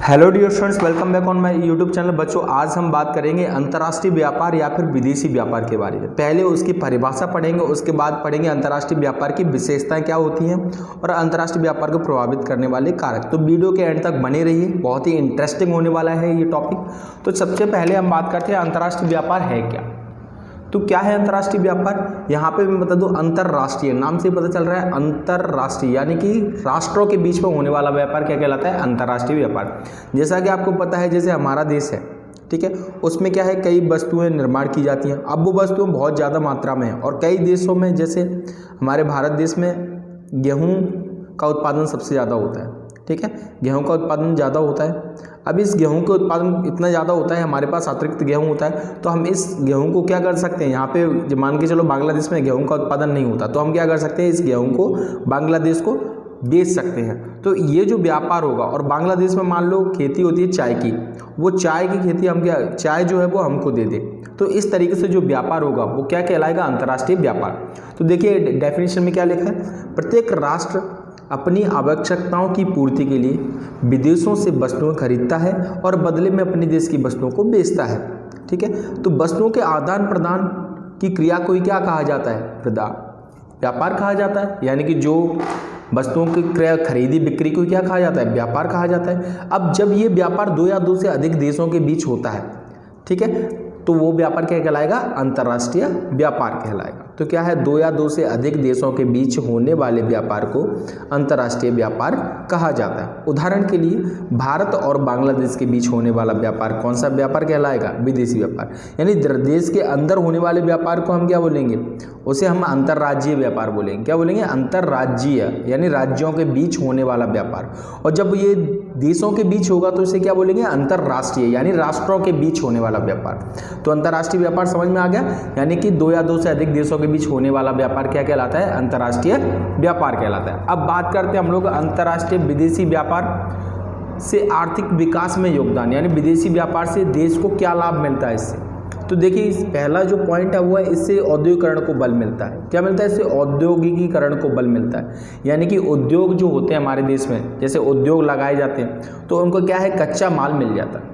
Hello dear students, welcome back on my YouTube channel. बच्चों, आज हम बात करेंगे अंतर्राष्ट्रीय व्यापार या फिर विदेशी व्यापार के बारे में। पहले उसकी परिभाषा पढ़ेंगे, उसके बाद पढ़ेंगे अंतर्राष्ट्रीय व्यापार की विशेषताएं क्या होती हैं और अंतर्राष्ट्रीय व्यापार को प्रभावित करने वाले कारक। तो वीडियो के एंड तक बने रहिए, बहुत ही इंटरेस्टिंग होने वाला है ये टॉपिक। तो सबसे पहले हम बात करते हैं अंतर्राष्ट्रीय व्यापार है क्या। तो क्या है अंतर्राष्ट्रीय व्यापार? यहाँ पे मैं बता दूं, अंतर्राष्ट्रीय नाम से पता चल रहा है। अंतर्राष्ट्रीय यानी कि राष्ट्रों के बीच में होने वाला व्यापार क्या कहलाता है? अंतर्राष्ट्रीय व्यापार। जैसा कि आपको पता है, जैसे हमारा देश है, ठीक है, उसमें क्या है, कई वस्तुएं निर्माण की जाती हैं। अब वो वस्तुएं बहुत ज़्यादा मात्रा में है और कई देशों में, जैसे हमारे भारत देश में गेहूँ का उत्पादन सबसे ज़्यादा होता है। ठीक है, गेहूं का उत्पादन ज़्यादा होता है। अब इस गेहूं के उत्पादन इतना ज़्यादा होता है, हमारे पास अतिरिक्त गेहूं होता है, तो हम इस गेहूं को क्या कर सकते हैं, यहाँ पे मान के चलो बांग्लादेश में गेहूं का उत्पादन नहीं होता, तो हम क्या कर सकते हैं, इस गेहूं को बांग्लादेश को बेच सकते हैं। तो ये जो व्यापार होगा, और बांग्लादेश में मान लो खेती होती है चाय की, वो चाय की खेती हम क्या, चाय जो है वो हमको दे दे, तो इस तरीके से जो व्यापार होगा वो क्या कहलाएगा? अंतर्राष्ट्रीय व्यापार। तो देखिए डेफिनेशन में क्या लिखा है, प्रत्येक राष्ट्र अपनी आवश्यकताओं की पूर्ति के लिए विदेशों से वस्तुएं खरीदता है और बदले में अपने देश की वस्तुओं को बेचता है। ठीक है, तो वस्तुओं के आदान प्रदान की क्रिया को ही क्या कहा जाता है? व्यापार कहा जाता है। यानी कि जो वस्तुओं की क्रिया खरीदी बिक्री को क्या कहा जाता है? व्यापार कहा जाता है। अब जब ये व्यापार दो या दो से अधिक देशों के बीच होता है, ठीक है, तो वो व्यापार क्या कहलाएगा? अंतर्राष्ट्रीय व्यापार कहलाएगा। तो क्या है, दो या दो से अधिक देशों के बीच होने वाले व्यापार को अंतर्राष्ट्रीय व्यापार कहा जाता है। उदाहरण के लिए भारत और बांग्लादेश के बीच होने वाला व्यापार कौन सा व्यापार कहलाएगा? विदेशी व्यापार। यानी देश के अंदर होने वाले व्यापार को हम क्या बोलेंगे? उसे हम अंतर्राज्यीय व्यापार बोलेंगे। क्या बोलेंगे? अंतर्राज्यीय, यानी राज्यों के बीच होने वाला व्यापार। और जब ये देशों के बीच होगा तो इसे क्या बोलेंगे? अंतर्राष्ट्रीय, यानी राष्ट्रों के बीच होने वाला व्यापार। तो अंतर्राष्ट्रीय व्यापार समझ में आ गया, यानी कि दो या दो से अधिक देशों के बीच होने वाला व्यापार क्या कहलाता है? अंतर्राष्ट्रीय व्यापार कहलाता है। अब बात करते हैं हम लोग अंतर्राष्ट्रीय विदेशी व्यापार से आर्थिक विकास में योगदान, यानी विदेशी व्यापार से देश को क्या लाभ मिलता है इससे। तो देखिए पहला जो पॉइंट है वो है, इससे औद्योगिकरण को बल मिलता है। क्या मिलता है? इससे औद्योगिकीकरण को बल मिलता है। यानी कि उद्योग जो होते हैं हमारे देश में, जैसे उद्योग लगाए जाते हैं, तो उनको क्या है, कच्चा माल मिल जाता है।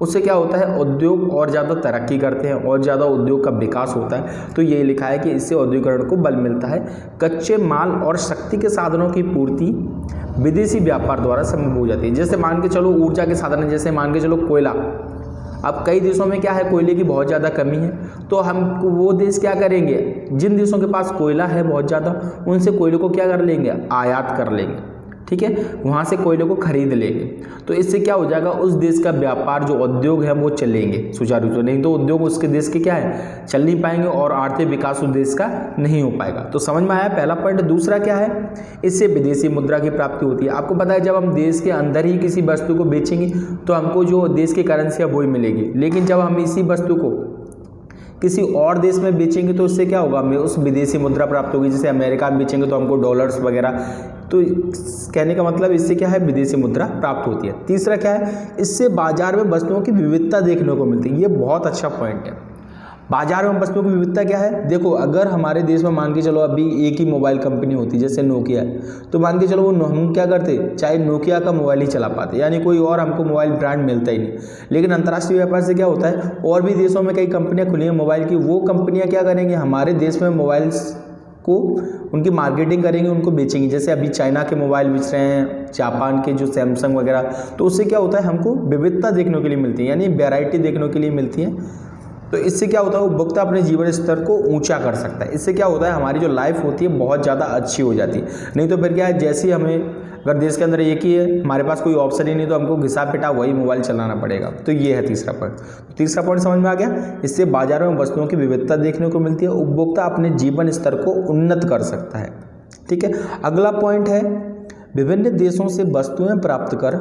उससे क्या होता है, उद्योग और ज़्यादा तरक्की करते हैं और ज़्यादा उद्योग का विकास होता है। तो ये लिखा है कि इससे औद्योगिकरण को बल मिलता है। कच्चे माल और शक्ति के साधनों की पूर्ति विदेशी व्यापार द्वारा संभव हो जाती है। जैसे मान के चलो ऊर्जा के साधन है, जैसे मान के चलो कोयला। अब कई देशों में क्या है, कोयले की बहुत ज़्यादा कमी है, तो हम वो देश क्या करेंगे, जिन देशों के पास कोयला है बहुत ज़्यादा, उनसे कोयले को क्या कर लेंगे, आयात कर लेंगे। ठीक है, वहाँ से कोयले को खरीद लेंगे। तो इससे क्या हो जाएगा, उस देश का व्यापार जो उद्योग है वो चलेंगे सुचारू रूप से। नहीं तो उद्योग उसके देश के क्या है, चल नहीं पाएंगे और आर्थिक विकास उस देश का नहीं हो पाएगा। तो समझ में आया पहला पॉइंट। दूसरा क्या है, इससे विदेशी मुद्रा की प्राप्ति होती है। आपको पता है जब हम देश के अंदर ही किसी वस्तु को बेचेंगे तो हमको जो देश की करेंसी है वही मिलेगी, लेकिन जब हम इसी वस्तु को किसी और देश में बेचेंगे तो उससे क्या होगा, हमें उस विदेशी मुद्रा प्राप्त होगी। जैसे अमेरिका में बेचेंगे तो हमको डॉलर्स वगैरह, तो कहने का मतलब इससे क्या है, विदेशी मुद्रा प्राप्त होती है। तीसरा क्या है, इससे बाजार में वस्तुओं की विविधता देखने को मिलती है। ये बहुत अच्छा पॉइंट है। बाजार में वस्तुओं की विविधता क्या है, देखो अगर हमारे देश में मान के चलो अभी एक ही मोबाइल कंपनी होती, जैसे नोकिया है, तो मान के चलो वो हम क्या करते, चाहे नोकिया का मोबाइल ही चला पाते, यानी कोई और हमको मोबाइल ब्रांड मिलता ही नहीं। लेकिन अंतर्राष्ट्रीय व्यापार से क्या होता है, और भी देशों में कई कंपनियां खुली हैं मोबाइल की, वो कंपनियां क्या करेंगे, हमारे देश में मोबाइल्स को उनकी मार्केटिंग करेंगे, उनको बेचेंगे। जैसे अभी चाइना के मोबाइल बेच रहे हैं, जापान के जो सैमसंग वगैरह, तो उससे क्या होता है, हमको विविधता देखने के लिए मिलती है, यानी वैरायटी देखने के लिए मिलती है। तो इससे क्या होता है, उपभोक्ता अपने जीवन स्तर को ऊंचा कर सकता है। इससे क्या होता है, हमारी जो लाइफ होती है बहुत ज़्यादा अच्छी हो जाती है। नहीं तो फिर क्या है, जैसे हमें अगर देश के अंदर एक ही है, हमारे पास कोई ऑप्शन ही नहीं, तो हमको घिसा पिटा वही मोबाइल चलाना पड़ेगा। तो ये है तीसरा पॉइंट। तीसरा पॉइंट समझ में आ गया, इससे बाजारों में वस्तुओं की विविधता देखने को मिलती है, उपभोक्ता अपने जीवन स्तर को उन्नत कर सकता है। ठीक है, अगला पॉइंट है, विभिन्न देशों से वस्तुएं प्राप्त कर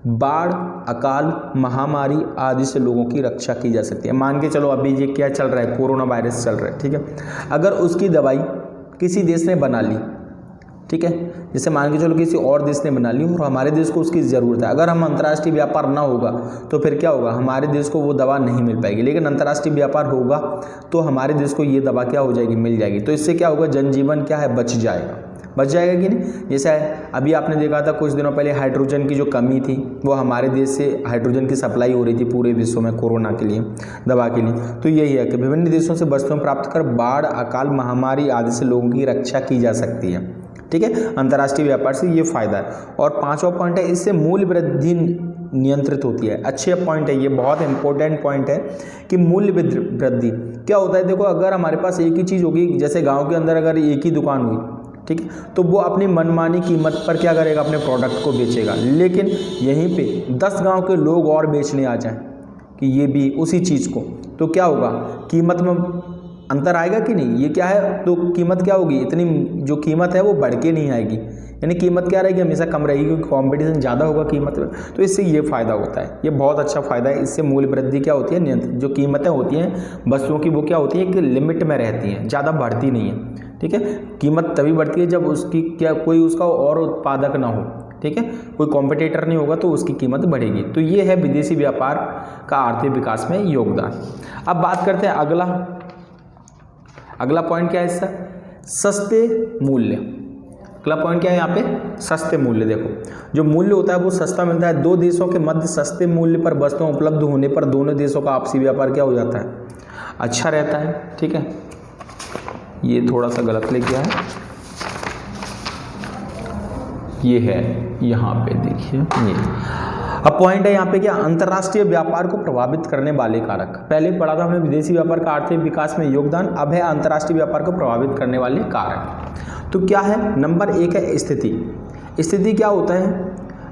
बाढ़, अकाल, महामारी आदि से लोगों की रक्षा की जा सकती है। मान के चलो अभी ये क्या चल रहा है, कोरोना वायरस चल रहा है, ठीक है, अगर उसकी दवाई किसी देश ने बना ली, ठीक है, जैसे मान के चलो किसी और देश ने बना ली और हमारे देश को उसकी ज़रूरत है, अगर हम अंतर्राष्ट्रीय व्यापार ना होगा तो फिर क्या होगा, हमारे देश को वो दवा नहीं मिल पाएगी। लेकिन अंतर्राष्ट्रीय व्यापार होगा तो हमारे देश को ये दवा क्या हो जाएगी, मिल जाएगी। तो इससे क्या होगा, जनजीवन क्या है, बच जाएगा। बच जाएगा कि नहीं। जैसे अभी आपने देखा था कुछ दिनों पहले हाइड्रोजन की जो कमी थी, वो हमारे देश से हाइड्रोजन की सप्लाई हो रही थी पूरे विश्व में कोरोना के लिए, दवा के लिए। तो यही है कि विभिन्न देशों से वस्तुएं प्राप्त कर बाढ़, अकाल, महामारी आदि से लोगों की रक्षा की जा सकती है। ठीक है, अंतर्राष्ट्रीय व्यापार से ये फायदा है। और 5वां पॉइंट है, इससे मूल्य वृद्धि नियंत्रित होती है। अच्छे पॉइंट है, ये बहुत इंपॉर्टेंट पॉइंट है कि मूल्य वृद्धि क्या होता है। देखो, अगर हमारे पास एक ही चीज़ होगी, जैसे गांव के अंदर अगर एक ही दुकान हुई, ठीक है, तो वो अपनी मनमानी कीमत पर क्या करेगा, अपने प्रोडक्ट को बेचेगा। लेकिन यहीं पे 10 गांव के लोग और बेचने आ जाएं कि ये भी उसी चीज़ को, तो क्या होगा, कीमत में अंतर आएगा कि नहीं। ये क्या है, तो कीमत क्या होगी, इतनी जो कीमत है वो बढ़ के नहीं आएगी, यानी कीमत क्या रहेगी, हमेशा कम रहेगी, क्योंकि कंपटीशन ज़्यादा होगा कीमत में। तो इससे ये फ़ायदा होता है, ये बहुत अच्छा फ़ायदा है। इससे मूल्य वृद्धि क्या होती है, नियंत्रित। जो कीमतें होती हैं वस्तुओं की, वो क्या होती है कि लिमिट में रहती हैं, ज़्यादा बढ़ती नहीं है। ठीक है, कीमत तभी बढ़ती है जब उसकी क्या कोई उसका और उत्पादक ना हो। ठीक है, कोई कॉम्पिटिटर नहीं होगा तो उसकी कीमत बढ़ेगी। तो ये है विदेशी व्यापार का आर्थिक विकास में योगदान। अब बात करते हैं अगला पॉइंट क्या है इसका, सस्ते मूल्य। अगला पॉइंट क्या है यहाँ पे, सस्ते मूल्य। देखो, जो मूल्य होता है वो सस्ता मिलता है। दो देशों के मध्य सस्ते मूल्य पर वस्तुएं उपलब्ध होने पर दोनों देशों का आपसी व्यापार क्या हो जाता है, अच्छा रहता है। ठीक है, ये थोड़ा सा गलत लिख गया है, ये है यहाँ पे देखिए ये। अब पॉइंट है यहाँ पे क्या, अंतर्राष्ट्रीय व्यापार को प्रभावित करने वाले कारक। पहले पढ़ा था हमने विदेशी व्यापार का आर्थिक विकास में योगदान, अब है अंतर्राष्ट्रीय व्यापार को प्रभावित करने वाले कारक। तो क्या है, नंबर 1 है स्थिति। स्थिति क्या होता है,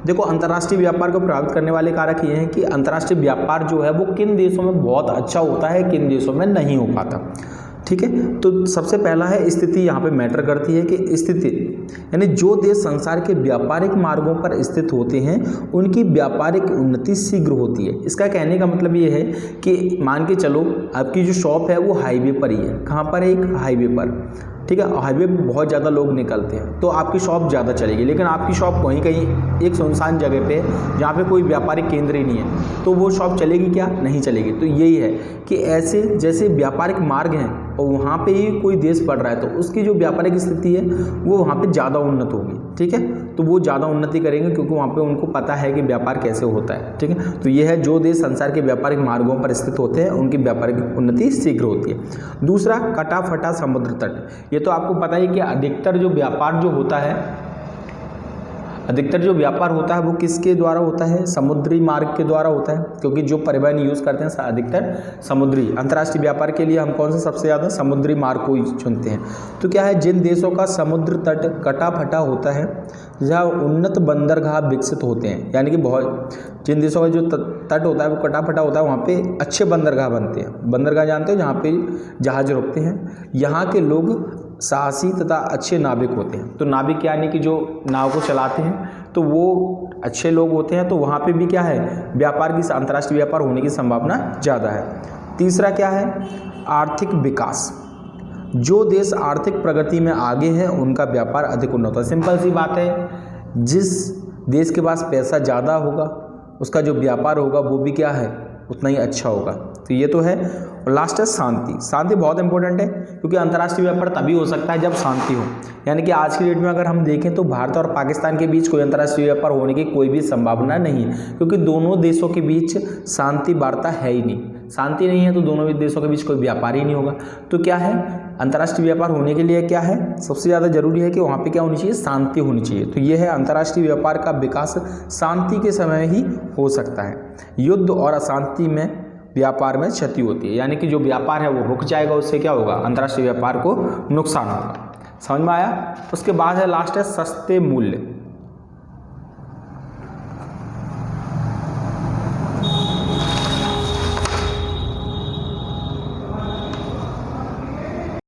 देखो अंतर्राष्ट्रीय व्यापार को प्रभावित करने वाले कारक ये हैं कि अंतर्राष्ट्रीय व्यापार जो है वो किन देशों में बहुत अच्छा होता है, किन देशों में नहीं हो पाता। ठीक है, तो सबसे पहला है स्थिति, यहाँ पे मैटर करती है कि स्थिति यानी जो देश संसार के व्यापारिक मार्गों पर स्थित होते हैं उनकी व्यापारिक उन्नति शीघ्र होती है। इसका कहने का मतलब ये है कि मान के चलो आपकी जो शॉप है वो हाईवे पर ही है। कहाँ पर है, एक हाईवे पर। ठीक है, हाईवे पर बहुत ज़्यादा लोग निकलते हैं तो आपकी शॉप ज़्यादा चलेगी। लेकिन आपकी शॉप वहीं कहीं एक सुनसान जगह पे जहाँ पे कोई व्यापारिक केंद्र ही नहीं है, तो वो शॉप चलेगी क्या, नहीं चलेगी। तो यही है कि ऐसे जैसे व्यापारिक मार्ग हैं और वहाँ पे ही कोई देश बढ़ रहा है तो उसकी जो व्यापारिक स्थिति है वो वहाँ पे ज़्यादा उन्नत होगी। ठीक है, तो वो ज़्यादा उन्नति करेंगे क्योंकि वहाँ पे उनको पता है कि व्यापार कैसे होता है। ठीक है, तो ये है जो देश संसार के व्यापारिक मार्गों पर स्थित होते हैं उनकी व्यापारिक उन्नति शीघ्र होती है। दूसरा, कटा फटा समुद्र तट। ये तो आपको पता है कि अधिकतर जो व्यापार जो होता है, अधिकतर जो व्यापार होता है वो किसके द्वारा होता है, समुद्री मार्ग के द्वारा होता है, क्योंकि जो परिवहन यूज़ करते हैं अधिकतर समुद्री। अंतर्राष्ट्रीय व्यापार के लिए हम कौन सा सबसे ज़्यादा समुद्री मार्ग को चुनते हैं। तो क्या है, जिन देशों का समुद्र तट कटा फटा होता है, जहाँ उन्नत बंदरगाह विकसित होते हैं, यानी कि बहुत जिन देशों का जो तट होता है वो कटा फटा होता है, वहाँ पे अच्छे बंदरगाह बनते हैं। बंदरगाह जानते हो, जहाँ पे जहाज रुकते हैं। यहाँ के लोग साहसी तथा अच्छे नाविक होते हैं। तो नाविक यानी कि जो नाव को चलाते हैं तो वो अच्छे लोग होते हैं। तो वहाँ पे भी क्या है, व्यापार की अंतर्राष्ट्रीय व्यापार होने की संभावना ज़्यादा है। तीसरा क्या है, आर्थिक विकास। जो देश आर्थिक प्रगति में आगे हैं उनका व्यापार अधिक उन्नत होता है। सिंपल सी बात है, जिस देश के पास पैसा ज़्यादा होगा उसका जो व्यापार होगा वो भी क्या है, उतना ही अच्छा होगा। तो ये तो है। और लास्ट है शांति। शांति बहुत इंपॉर्टेंट है क्योंकि अंतर्राष्ट्रीय व्यापार तभी हो सकता है जब शांति हो। यानी कि आज की डेट में अगर हम देखें तो भारत और पाकिस्तान के बीच कोई अंतर्राष्ट्रीय व्यापार होने की कोई भी संभावना नहीं है, क्योंकि दोनों देशों के बीच शांति वार्ता है ही नहीं। शांति नहीं है तो दोनों देशों के बीच कोई व्यापार ही नहीं होगा। तो क्या है, अंतर्राष्ट्रीय व्यापार होने के लिए क्या है, सबसे ज़्यादा जरूरी है कि वहाँ पे क्या होनी चाहिए, शांति होनी चाहिए। तो ये है, अंतर्राष्ट्रीय व्यापार का विकास शांति के समय ही हो सकता है। युद्ध और अशांति में व्यापार में क्षति होती है, यानी कि जो व्यापार है वो रुक जाएगा, उससे क्या होगा, अंतर्राष्ट्रीय व्यापार को नुकसान होगा। समझ में आया। उसके बाद है लास्ट है सस्ते मूल्य।